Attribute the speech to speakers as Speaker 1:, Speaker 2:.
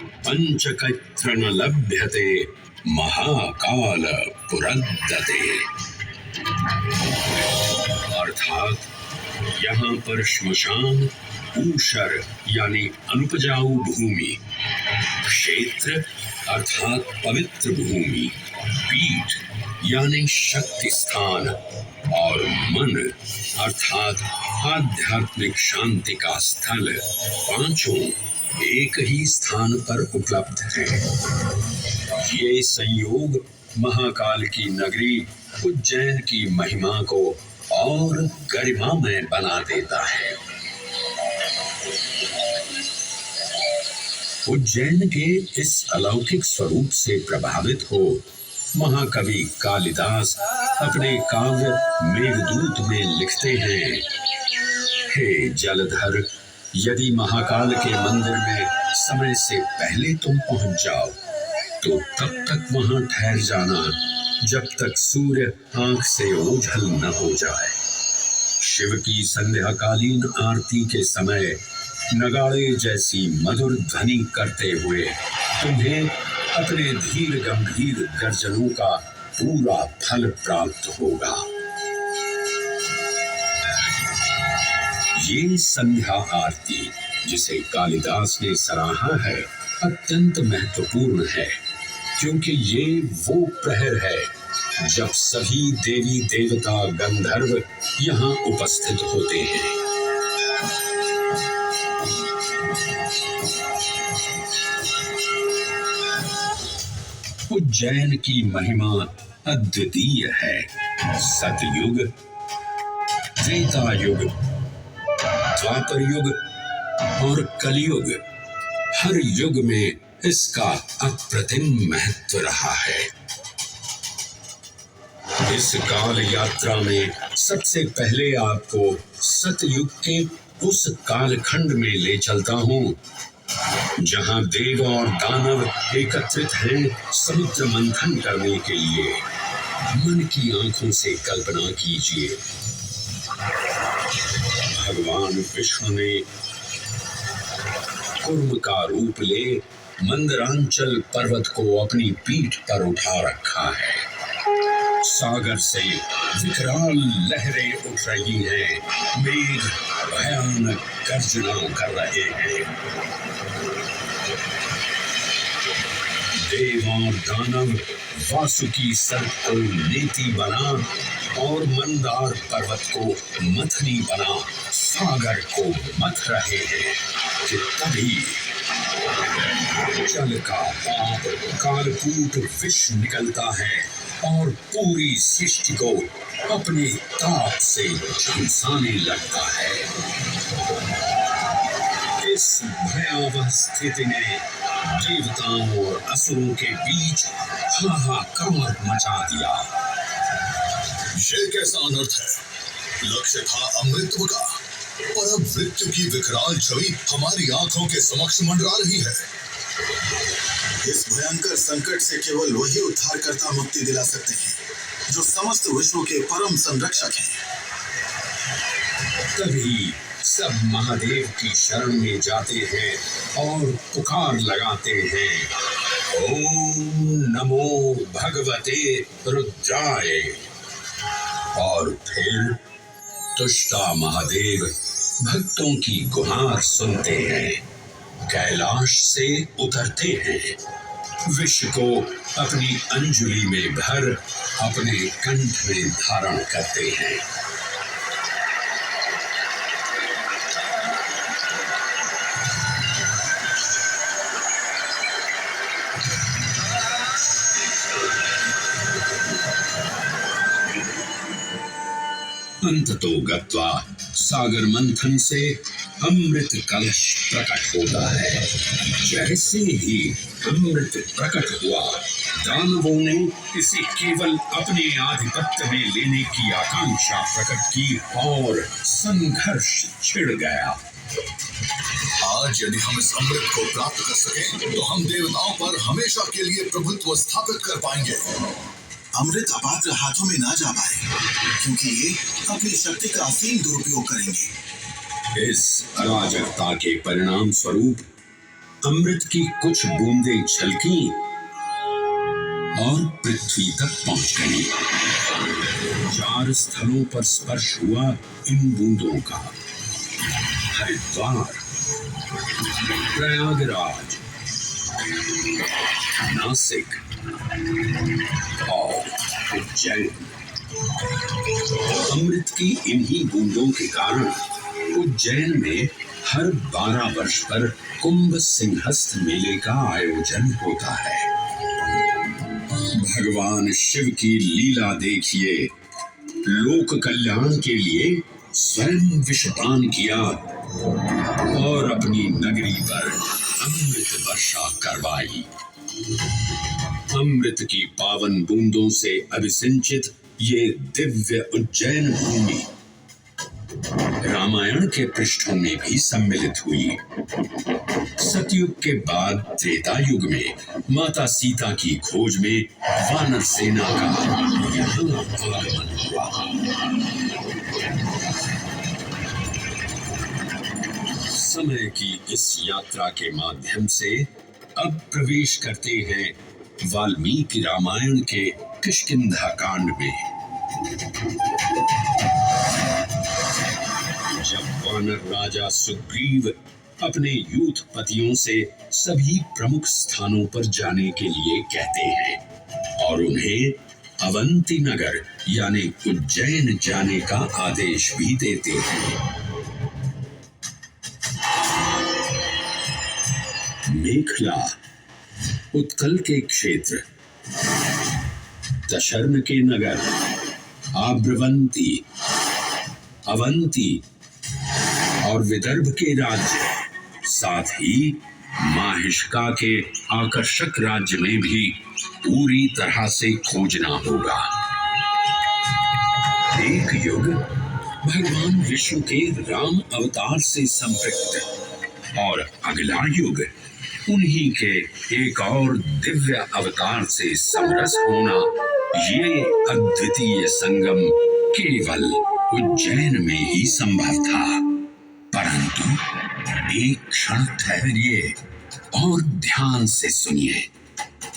Speaker 1: पंचकत्र न लभ्यते महाकाल पुरंदते। अर्थात यहाँ पर श्मशान, ऊषर यानी अनुपजाऊ भूमि, क्षेत्र अर्थात पवित्र भूमि, पीठ यानी शक्ति स्थान और मन अर्थात आध्यात्मिक शांति का स्थल पांचों एक ही स्थान पर उपलब्ध है। ये संयोग महाकाल की नगरी उज्जैन की महिमा को और गरिमामय बना देता है। उज्जैन के इस अलौकिक स्वरूप से प्रभावित हो महाकवि कालिदास अपने काव्य मेघदूत में लिखते हैं, हे जलधर, यदि महाकाल के मंदिर में समय से पहले तुम पहुंच जाओ तो तब तक वहां ठहर जाना जब तक सूर्य आंख से ओझल न हो जाए। शिव की संध्याकालीन आरती के समय नगाड़े जैसी मधुर ध्वनि करते हुए तुम्हें अपने धीर गंभीर गर्जनों का पूरा फल प्राप्त होगा। ये संध्या आरती जिसे कालिदास ने सराहा है अत्यंत महत्वपूर्ण है, क्योंकि ये वो प्रहर है जब सभी देवी देवता गंधर्व यहाँ उपस्थित होते हैं। उज्जैन की महिमा अद्वितीय है। सतयुग, त्रेता युग, द्वापर युग और कलयुग, हर युग में इसका अप्रतिम महत्व रहा है। इस काल यात्रा में सबसे पहले आपको सतयुग के उस कालखंड में ले चलता हूँ जहां देव और दानव एकत्रित हैं समुद्र मंथन करने के लिए। मन की आंखों से कल्पना कीजिए, भगवान विष्णु ने कुर्म का रूप ले मंदरांचल पर्वत को अपनी पीठ पर उठा रखा है। सागर से विकराल लहरें उठ रही हैं, मेघ भयानक गर्जना कर रहे हैं। देव और दानव वासुकी सर्प को नेति बना और मंदार पर्वत को मथनी बना सागर को मथ रहे हैं कि तभी जल का पाप कालकूट विष निकलता है और पूरी सृष्टि को अपने ताप से झुलसाने लगता है। इस भयावह स्थिति ने देवताओं और असुरों के बीच हाहाकार मचा दिया।
Speaker 2: ये कैसा अनर्थ है? लक्ष्य था अमृतत्व का, पर अब मृत्यु की विकराल छवि हमारी आंखों के समक्ष मंडरा रही है।
Speaker 3: इस भयंकर संकट से केवल वही उद्धारकर्ता मुक्ति दिला सकते हैं जो समस्त विश्व के परम संरक्षक हैं।
Speaker 1: तभी सब महादेव की शरण में जाते हैं और पुकार लगाते हैं, ओम नमो भगवते रुद्राय। और फिर तुष्टा महादेव भक्तों की गुहार सुनते हैं, कैलाश से उतरते हैं, विष को अपनी अंजुलि में भर अपने कंठ में धारण करते हैं। अंततो गत्वा सागर मंथन से अमृत कलश प्रकट होता है। जैसे ही अमृत प्रकट हुआ, दानवों ने इसे केवल अपने आधिपत्य में लेने की आकांक्षा प्रकट की और संघर्ष छिड़ गया।
Speaker 2: आज यदि हम इस अमृत को प्राप्त कर सकें तो हम देवताओं पर हमेशा के लिए प्रभुत्व स्थापित कर पाएंगे।
Speaker 3: अमृत अपात्र हाथों में ना जा पाए, क्योंकि ये अपनी शक्ति का असीम दुरुपयोग करेंगे।
Speaker 1: इस अराजकता के परिणाम स्वरूप अमृत की कुछ बूंदें छलकी और पृथ्वी तक पहुंच गई। 4 स्थलों पर स्पर्श हुआ इन बूंदों का। हरिद्वार, प्रयागराज, नासिक और उज्जैन। अमृत की इन्हीं बूंदों के कारण उज्जैन में हर 12 वर्ष पर कुंभ सिंहस्थ मेले का आयोजन होता है। भगवान शिव की लीला देखिए। लोक कल्याण के लिए स्वयं विषपान किया और अपनी नगरी पर अमृत वर्षा करवाई। अमृत की पावन बूंदों से अभिसिंचित ये दिव्य उज्जैन भूमि रामायण के पृष्ठों में भी सम्मिलित हुई। सतयुग के बाद त्रेता युग में माता सीता की खोज में वानर सेना का यहाँ आगमन हुआ। समय की इस यात्रा के माध्यम से अब प्रवेश करते हैं वाल्मीकि रामायण के किष्किंधा कांड में। जब वानर राजा सुग्रीव अपने यूथपतियों से सभी प्रमुख स्थानों पर जाने के लिए कहते हैं और उन्हें अवंती नगर यानी उज्जैन जाने का आदेश भी देते हैं। मेखला, उत्कल के क्षेत्र, दशर्न के नगर, आब्रवंती, अवंती और विदर्भ के राज्य, साथ ही माहिष्का के आकर्षक राज्य में भी पूरी तरह से खोजना होगा। एक युग भगवान विष्णु के राम अवतार से संपृक्त और अगला युग उन्हीं के एक और दिव्य अवतार से समरस होना, ये अद्वितीय संगम केवल उज्जैन में ही संभव था। परंतु एक क्षण ठहरिए और ध्यान से सुनिए।